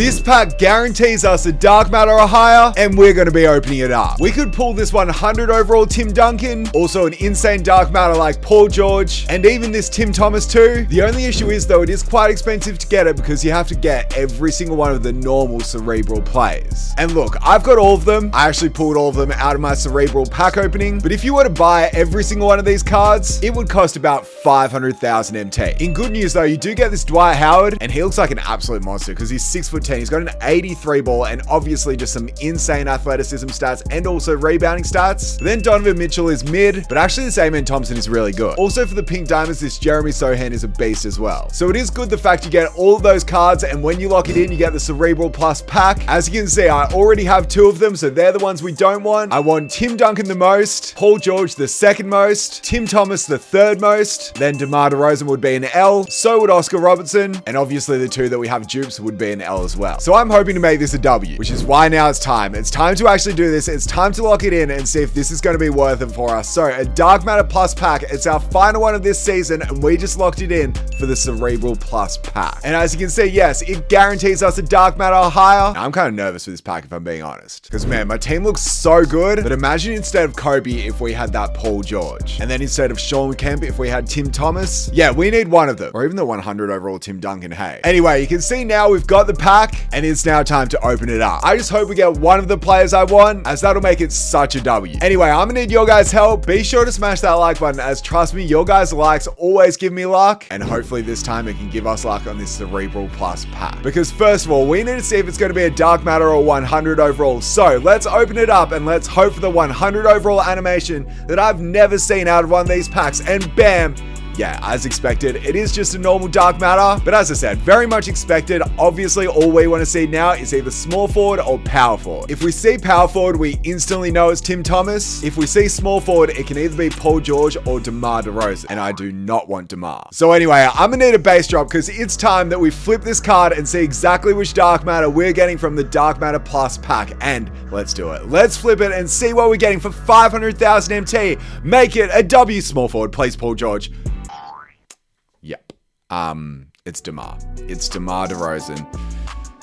This pack guarantees us a Dark Matter or higher, and we're going to be opening it up. We could pull this 100 overall Tim Duncan, also an insane Dark Matter like Paul George, and even this Tim Thomas too. The only issue is though, it is quite expensive to get it because you have to get every single one of the normal Cerebral players. And look, I've got all of them. I actually pulled all of them out of my Cerebral pack opening, but if you were to buy every single one of these cards, it would cost about 500,000 MT. In good news though, you do get this Dwight Howard, and he looks like an absolute monster because he's 6'10". He's got an 83 ball and obviously just some insane athleticism stats and also rebounding stats. Then Donovan Mitchell is mid, but actually this Amen Thompson is really good. Also for the pink diamonds, this Jeremy Sohan is a beast as well. So it is good the fact you get all of those cards, and when you lock it in, you get the Cerebral Plus pack. As you can see, I already have 2 of them, so they're the ones we don't want. I want Tim Duncan the most, Paul George the second most, Tim Thomas the third most, then DeMar DeRozan would be an L, so would Oscar Robertson, and obviously the 2 that we have dupes would be an L as well. So I'm hoping to make this a W, which is why now it's time. It's time to actually do this. It's time to lock it in and see if this is going to be worth it for us. So a Dark Matter Plus pack. It's our final one of this season, and we just locked it in for the Cerebral Plus pack. And as you can see, yes, it guarantees us a Dark Matter or higher. Now, I'm kind of nervous for this pack if I'm being honest, because man, my team looks so good, but imagine instead of Kobe if we had that Paul George, and then instead of Sean Kemp if we had Tim Thomas. Yeah, we need one of them, or even the 100 overall Tim Duncan. Hey, anyway, you can see now we've got the pack, and it's now time to open it up. I just hope we get one of the players I want, as that'll make it such a W. Anyway, I'm gonna need your guys' help. Be sure to smash that like button, as trust me, your guys' likes always give me luck, and hopefully this time it can give us luck on this Cerebral Plus pack. Because first of all, we need to see if it's going to be a Dark Matter or 100 overall. So let's open it up and let's hope for the 100 overall animation that I've never seen out of one of these packs, and bam. Yeah, as expected, it is just a normal Dark Matter, but as I said, very much expected. Obviously, all we want to see now is either small forward or power forward. If we see power forward, we instantly know it's Tim Thomas. If we see small forward, it can either be Paul George or DeMar DeRozan, and I do not want DeMar. So anyway, I'm gonna need a base drop because it's time that we flip this card and see exactly which Dark Matter we're getting from the Dark Matter Plus pack, and let's do it. Let's flip it and see what we're getting for 500,000 MT. Make it a W. Small forward, please, Paul George. Yep. It's DeMar. It's DeMar DeRozan.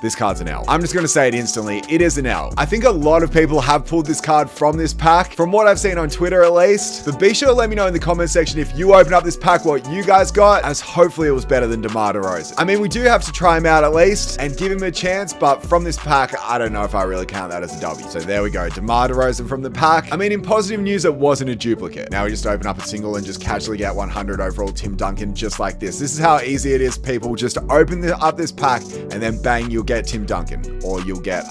This card's an L. I'm just going to say it instantly. It is an L. I think a lot of people have pulled this card from this pack, from what I've seen on Twitter at least. But be sure to let me know in the comment section if you open up this pack what you guys got, as hopefully it was better than DeMar DeRozan. I mean, we do have to try him out at least and give him a chance, but from this pack, I don't know if I really count that as a W. So there we go. DeMar DeRozan from the pack. I mean, in positive news, it wasn't a duplicate. Now we just open up a single and just casually get 100 overall Tim Duncan just like this. This is how easy it is, people. Just open up this pack and then bang, you'll get Tim Duncan, or you'll get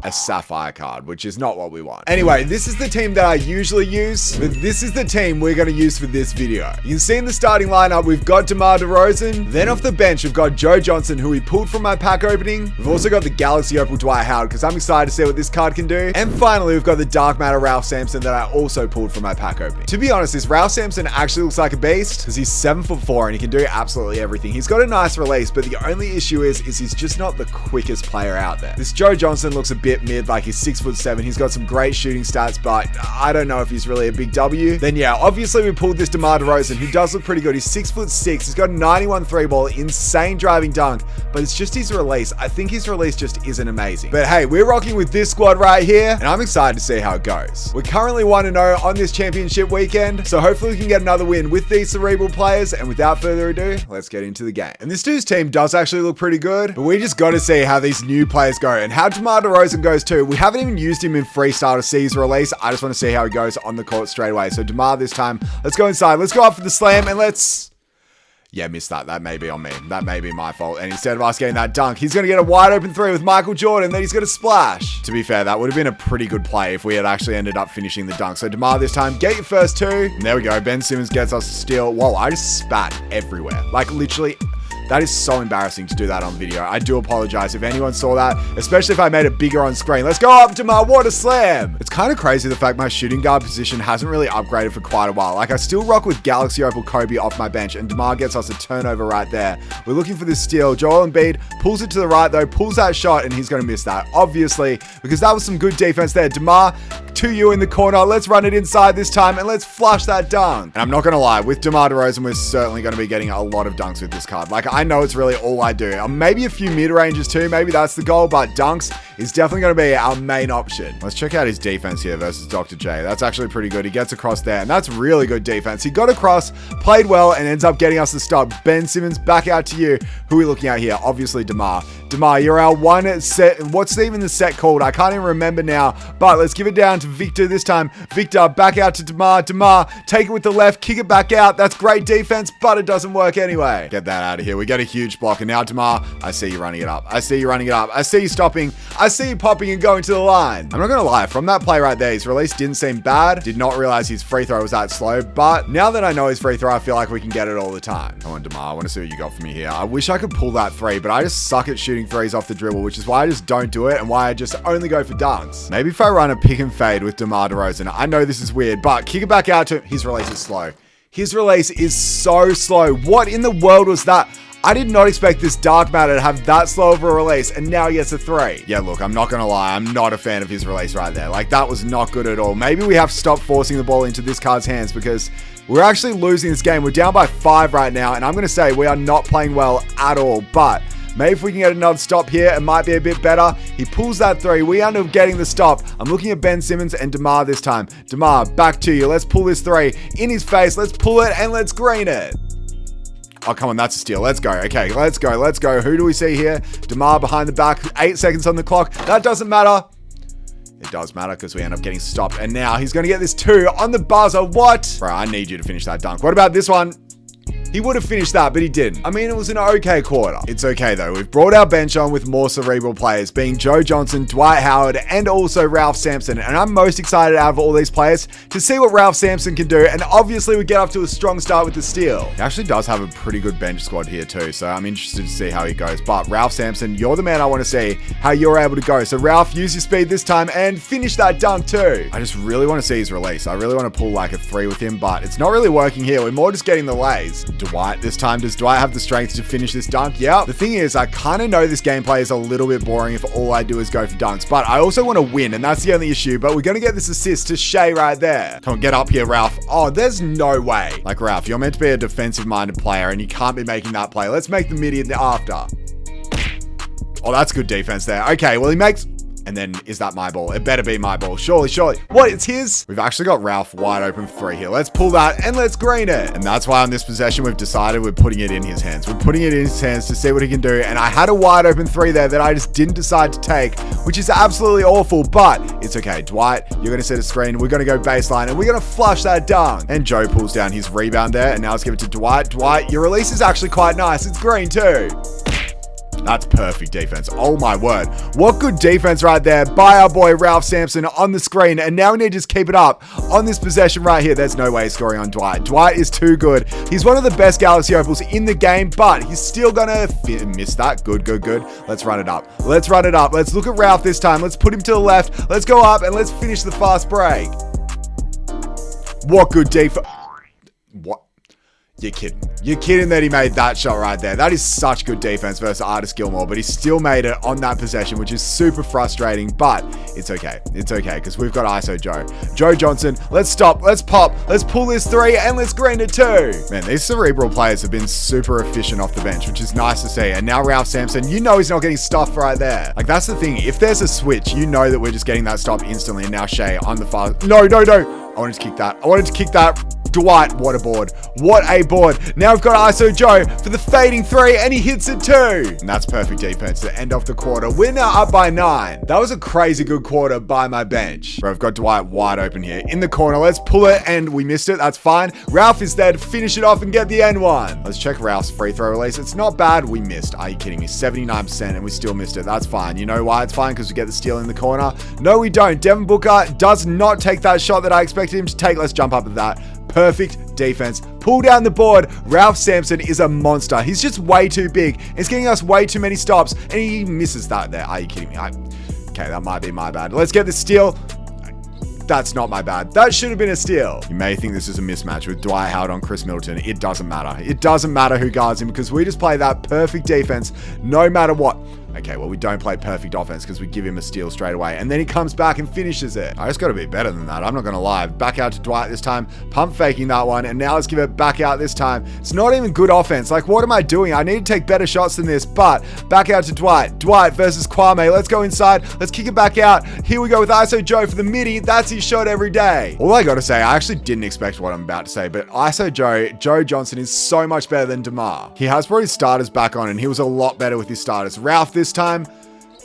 a sapphire card, which is not what we want. Anyway, this is the team that I usually use, but this is the team we're going to use for this video. You can see in the starting lineup, we've got DeMar DeRozan. Then off the bench, we've got Joe Johnson, who we pulled from my pack opening. We've also got the Galaxy Opal Dwight Howard, because I'm excited to see what this card can do. And finally, we've got the Dark Matter Ralph Sampson that I also pulled from my pack opening. To be honest, this Ralph Sampson actually looks like a beast, because he's 7'4" and he can do absolutely everything. He's got a nice release, but the only issue is he's just not the quickest player out there. This Joe Johnson looks a bit mid, like he's 6'7". He's got some great shooting stats, but I don't know if he's really a big W. Then yeah, obviously we pulled this DeMar DeRozan, who does look pretty good. He's 6'6". He's got a 91 3 ball, insane driving dunk, but it's just his release. I think his release just isn't amazing. But hey, we're rocking with this squad right here, and I'm excited to see how it goes. We're currently 1-0 on this championship weekend, so hopefully we can get another win with these Cerebral players. And without further ado, let's get into the game. And this dude's team does actually look pretty good, but we just got to see how these new players go and how DeMar DeRozan goes too. We haven't even used him in freestyle to see his release. I just want to see how he goes on the court straight away. So DeMar this time, let's go inside. Let's go up for the slam and let's... Yeah, missed that. That may be on me. That may be my fault. And instead of us getting that dunk, he's going to get a wide open 3 with Michael Jordan. Then he's going to splash. To be fair, that would have been a pretty good play if we had actually ended up finishing the dunk. So DeMar this time, get your first 2. And there we go. Ben Simmons gets us a steal. Whoa, I just spat everywhere. Like literally... That is so embarrassing to do that on video. I do apologize if anyone saw that, especially if I made it bigger on screen. Let's go up to my water slam. It's kind of crazy the fact my shooting guard position hasn't really upgraded for quite a while. Like I still rock with Galaxy Opal Kobe off my bench, and DeMar gets us a turnover right there. We're looking for this steal. Joel Embiid pulls it to the right though, pulls that shot, and he's going to miss that, obviously, because that was some good defense there. DeMar, to you in the corner. Let's run it inside this time, and let's flush that dunk. And I'm not going to lie, with DeMar DeRozan, we're certainly going to be getting a lot of dunks with this card. Like, I know it's really all I do. Maybe a few mid-ranges too. Maybe that's the goal, but dunks is definitely going to be our main option. Let's check out his defense here versus Dr. J. That's actually pretty good. He gets across there, and that's really good defense. He got across, played well, and ends up getting us the stop. Ben Simmons, back out to you. Who are we looking at here? Obviously, DeMar. DeMar, you're our one set. What's even the set called? I can't even remember now, but let's give it down to Victor this time. Victor, back out to DeMar. DeMar, take it with the left, kick it back out. That's great defense, but it doesn't work anyway. Get that out of here. We get a huge block, and now DeMar, I see you running it up. I see you running it up. I see you stopping. I see you popping and going to the line. I'm not going to lie. From that play right there, his release didn't seem bad. Did not realize his free throw was that slow, but now that I know his free throw, I feel like we can get it all the time. Come on, DeMar. I want to see what you got for me here. I wish I could pull that three, but I just suck at shooting threes off the dribble, which is why I just don't do it and why I just only go for dunks. Maybe if I run a pick and fade with DeMar DeRozan. I know this is weird, but kick it back out to his release is slow. His release is so slow. What in the world was that? I did not expect this Dark Matter to have that slow of a release, and now he gets a three. Yeah, look, I'm not going to lie. I'm not a fan of his release right there. Like, that was not good at all. Maybe we have to stop forcing the ball into this card's hands because we're actually losing this game. We're down by 5 right now, and I'm going to say we are not playing well at all, but maybe if we can get another stop here, it might be a bit better. He pulls that three. We end up getting the stop. I'm looking at Ben Simmons and DeMar this time. DeMar, back to you. Let's pull this three in his face. Let's pull it and let's green it. Oh, come on. That's a steal. Let's go. Okay, let's go. Let's go. Who do we see here? DeMar behind the back. 8 seconds on the clock. That doesn't matter. It does matter because we end up getting stopped. And now he's going to get this 2 on the buzzer. What? Bro, I need you to finish that dunk. What about this one? He would have finished that, but he didn't. I mean, it was an okay quarter. It's okay, though. We've brought our bench on with more cerebral players, being Joe Johnson, Dwight Howard, and also Ralph Sampson. And I'm most excited out of all these players to see what Ralph Sampson can do. And obviously, we get off to a strong start with the steal. He actually does have a pretty good bench squad here, too. So I'm interested to see how he goes. But Ralph Sampson, you're the man I want to see how you're able to go. So Ralph, use your speed this time and finish that dunk, too. I just really want to see his release. I really want to pull like a 3 with him, but it's not really working here. We're more just getting the lays. Dwight this time. Does Dwight have the strength to finish this dunk? Yeah. The thing is, I kind of know this gameplay is a little bit boring if all I do is go for dunks, but I also want to win, and that's the only issue. But we're going to get this assist to Shea right there. Come on, get up here, Ralph. Oh, there's no way. Like, Ralph, you're meant to be a defensive-minded player, and you can't be making that play. Let's make the midi in the after. Oh, that's good defense there. Okay, well, he makes... And then, is that my ball? It better be my ball. Surely, surely. What? It's his? We've actually got Ralph wide open for 3 here. Let's pull that and let's green it. And that's why on this possession, we've decided we're putting it in his hands. We're putting it in his hands to see what he can do. And I had a wide open 3 there that I just didn't decide to take, which is absolutely awful, but it's okay. Dwight, you're going to set a screen. We're going to go baseline and we're going to flush that dunk. And Joe pulls down his rebound there. And now let's give it to Dwight. Dwight, your release is actually quite nice. It's green too. That's perfect defense. Oh my word. What good defense right there by our boy Ralph Sampson on the screen. And now we need to just keep it up on this possession right here. There's no way he's scoring on Dwight. Dwight is too good. He's one of the best Galaxy Opals in the game, but he's still gonna miss that. Good, good, good. Let's run it up. Let's run it up. Let's look at Ralph this time. Let's put him to the left. Let's go up and let's finish the fast break. What good defense. What? You're kidding. You're kidding that he made that shot right there. That is such good defense versus Artis Gilmore, but he still made it on that possession, which is super frustrating, but it's okay. It's okay, because we've got ISO Joe. Joe Johnson, let's stop, let's pop, let's pull this 3, and let's green it too. Man, these cerebral players have been super efficient off the bench, which is nice to see. And now Ralph Sampson, you know he's not getting stuffed right there. Like, that's the thing. If there's a switch, you know that we're just getting that stop instantly. And now Shea on the fast. No, no, no. I wanted to kick that. I wanted to kick that. Dwight, what a board. What a board. Now we've got ISO Joe for the fading 3, and he hits it too. And that's perfect defense to end off the quarter. We're now up by 9. That was a crazy good quarter by my bench. Bro, I've got Dwight wide open here in the corner. Let's pull it, and we missed it. That's fine. Ralph is there to finish it off and get the N1. Let's check Ralph's free throw release. It's not bad. We missed. Are you kidding me? 79%, and we still missed it. That's fine. You know why it's fine? Because we get the steal in the corner. No, we don't. Devin Booker does not take that shot that I expected him to take. Let's jump up at that. Perfect defense. Pull down the board. Ralph Sampson is a monster. He's just way too big. It's getting us way too many stops, and he misses that there. Are you kidding me? Okay, that might be my bad. Let's get the steal. That's not my bad. That should have been a steal. You may think this is a mismatch with Dwight Howard on Chris Middleton. It doesn't matter. It doesn't matter who guards him because we just play that perfect defense no matter what. Okay, well, we don't play perfect offense because we give him a steal straight away. And then he comes back and finishes it. I just got to be better than that. I'm not going to lie. Back out to Dwight this time. Pump faking that one. And now let's give it back out this time. It's not even good offense. Like, what am I doing? I need to take better shots than this. But back out to Dwight. Dwight versus Kwame. Let's go inside. Let's kick it back out. Here we go with ISO Joe for the midi. That's his shot every day. All I got to say, I actually didn't expect what I'm about to say, but ISO Joe Johnson is so much better than DeMar. He has brought his starters back on and he was a lot better with his starters. Ralph this time,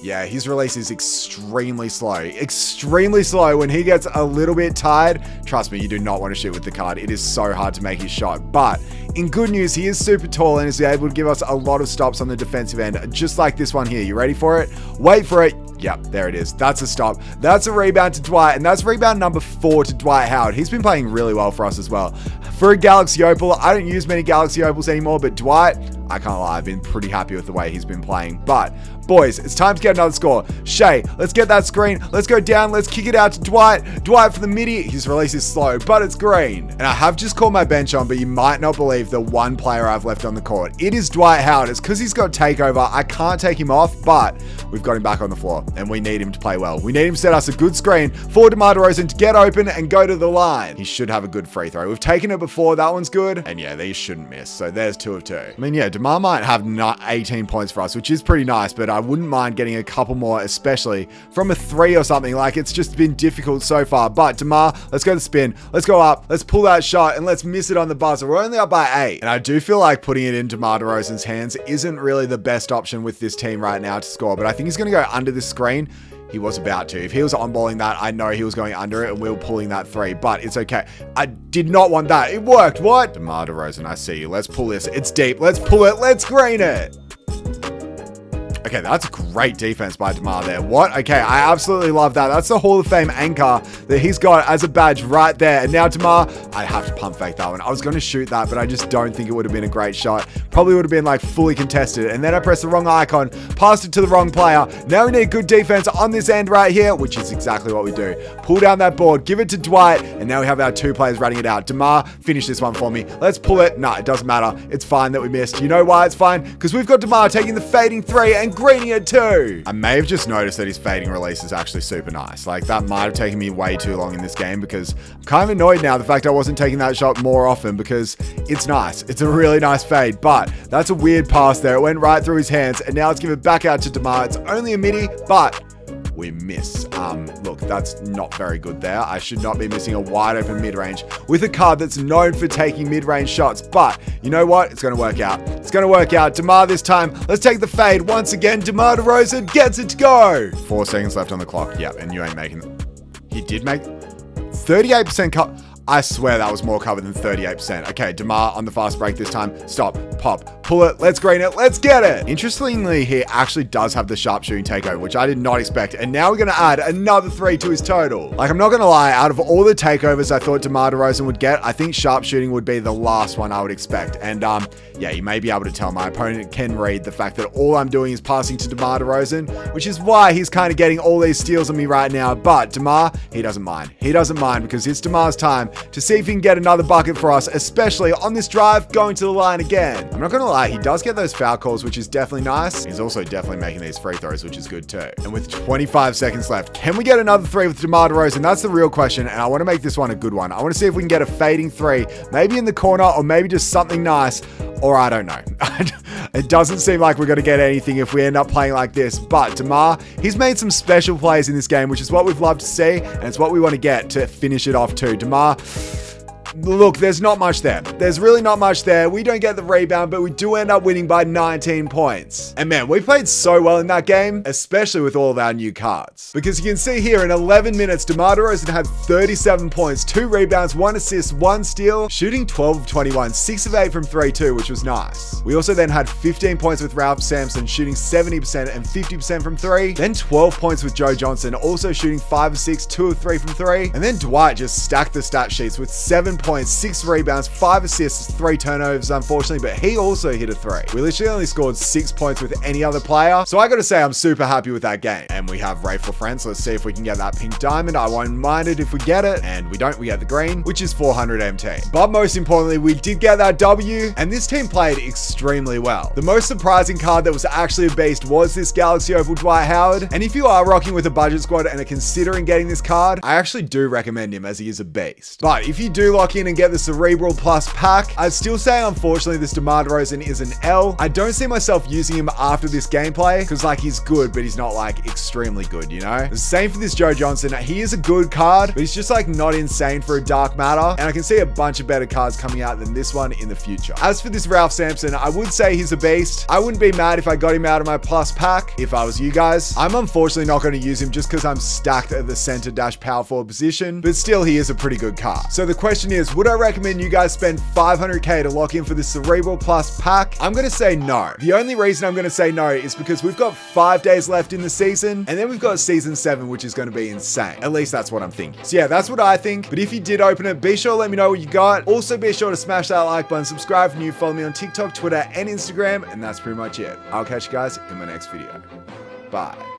yeah, his release is extremely slow. Extremely slow. When he gets a little bit tired, trust me, you do not want to shoot with the card. It is so hard to make his shot. But in good news, he is super tall and is able to give us a lot of stops on the defensive end, just like this one here. You ready for it? Wait for it. Yep, there it is. That's a stop. That's a rebound to Dwight, and that's rebound number 4 to Dwight Howard. He's been playing really well for us as well. For a Galaxy Opal, I don't use many Galaxy Opals anymore, but Dwight, I can't lie, I've been pretty happy with the way he's been playing. But boys, it's time to get another score. Shay, let's get that screen. Let's go down. Let's kick it out to Dwight. Dwight for the midi. His release is slow, but it's green. And I have just called my bench on, but you might not believe the one player I've left on the court. It is Dwight Howard. It's because he's got takeover. I can't take him off, but we've got him back on the floor, and we need him to play well. We need him to set us a good screen for DeMar DeRozan to get open and go to the line. He should have a good free throw. We've taken it before. That one's good. And yeah, these shouldn't miss. So there's 2 of 2. I mean, yeah, DeMar might have 18 points for us, which is pretty nice, but I wouldn't mind getting a couple more, especially from a 3 or something. Like, it's just been difficult so far. But DeMar, let's go to spin. Let's go up. Let's pull that shot and let's miss it on the buzzer. We're only up by 8. And I do feel like putting it in DeMar DeRozan's hands isn't really the best option with this team right now to score. But I think he's going to go under the screen. He was about to. If he was on-balling that, I know he was going under it and we were pulling that 3, but it's okay. I did not want that. It worked. What? DeMar DeRozan, I see you. Let's pull this. It's deep. Let's pull it. Let's green it. Okay, that's great defense by DeMar there. What? Okay, I absolutely love that. That's the Hall of Fame anchor that he's got as a badge right there. And now DeMar, I have to pump fake that one. I was going to shoot that, but I just don't think it would have been a great shot. Probably would have been like fully contested. And then I pressed the wrong icon, passed it to the wrong player. Now we need good defense on this end right here, which is exactly what we do. Pull down that board, give it to Dwight, and now we have our 2 players running it out. DeMar, finish this one for me. Let's pull it. Nah, it doesn't matter. It's fine that we missed. You know why it's fine? Because we've got DeMar taking the fading 3 and greening it too. I may have just noticed that his fading release is actually super nice. Like, that might have taken me way too long in this game because I'm kind of annoyed now the fact I wasn't taking that shot more often because it's nice. It's a really nice fade, but that's a weird pass there. It went right through his hands and now let's give it back out to DeMar. It's only a midi, but we miss. Look, that's not very good there. I should not be missing a wide open mid-range with a card that's known for taking mid-range shots. But you know what? It's going to work out. It's going to work out. DeMar this time. Let's take the fade once again. DeMar DeRozan gets it to go. 4 seconds left on the clock. Yep, and you ain't making them. He did make 38% cut. I swear that was more cover than 38%. Okay, DeMar on the fast break this time. Stop, pop, pull it, let's green it, let's get it. Interestingly, he actually does have the sharpshooting takeover, which I did not expect. And now we're going to add another 3 to his total. Like, I'm not going to lie, out of all the takeovers I thought DeMar DeRozan would get, I think sharpshooting would be the last one I would expect. And yeah, you may be able to tell my opponent can read the fact that all I'm doing is passing to DeMar DeRozan, which is why he's kind of getting all these steals on me right now. But DeMar, he doesn't mind. He doesn't mind because it's DeMar's time to see if he can get another bucket for us, especially on this drive going to the line again. I'm not going to lie, he does get those foul calls, which is definitely nice. He's also definitely making these free throws, which is good too. And with 25 seconds left, can we get another 3 with DeMar DeRozan? That's the real question, and I want to make this one a good one. I want to see if we can get a fading 3, maybe in the corner or maybe just something nice, or I don't know. It doesn't seem like we're going to get anything if we end up playing like this, but DeMar, he's made some special plays in this game, which is what we've loved to see, and it's what we want to get to finish it off too. DeMar, look, there's not much there. There's really not much there. We don't get the rebound, but we do end up winning by 19 points. And man, we played so well in that game, especially with all of our new cards. Because you can see here in 11 minutes, DeMar DeRozan had 37 points, 2 rebounds, 1 assist, 1 steal, shooting 12 of 21, 6 of 8 from 3 too, which was nice. We also then had 15 points with Ralph Sampson, shooting 70% and 50% from 3. Then 12 points with Joe Johnson, also shooting 5 of 6, 2 of 3 from 3. And then Dwight just stacked the stat sheets with 7 points points, 6 rebounds, 5 assists, 3 turnovers, unfortunately, but he also hit a 3. We literally only scored 6 points with any other player, so I gotta say I'm super happy with that game. And we have Ray for friends. Let's see if we can get that pink diamond. I won't mind it if we get it, and we don't, we get the green, which is 400 MT. But most importantly, we did get that W, and this team played extremely well. The most surprising card that was actually a beast was this Galaxy Oval Dwight Howard, and if you are rocking with a budget squad and are considering getting this card, I actually do recommend him as he is a beast. But if you do lock in and get the Cerebral Plus pack, I'd still say unfortunately this DeMar DeRozan is an L. I don't see myself using him after this gameplay, because like he's good, but he's not like extremely good, you know? The same for this Joe Johnson. He is a good card, but he's just like not insane for a Dark Matter, and I can see a bunch of better cards coming out than this one in the future. As for this Ralph Sampson, I would say he's a beast. I wouldn't be mad if I got him out of my plus pack if I was you guys. I'm unfortunately not going to use him just because I'm stacked at the center dash power forward position, but still he is a pretty good card. So the question is, would I recommend you guys spend 500k to lock in for the Cerebral Plus pack? I'm going to say no. The only reason I'm going to say no is because we've got 5 days left in the season, and then we've got season 7, which is going to be insane. At least that's what I'm thinking. So yeah, that's what I think. But if you did open it, be sure to let me know what you got. Also be sure to smash that like button, subscribe if you're new, follow me on TikTok, Twitter, and Instagram, and that's pretty much it. I'll catch you guys in my next video. Bye.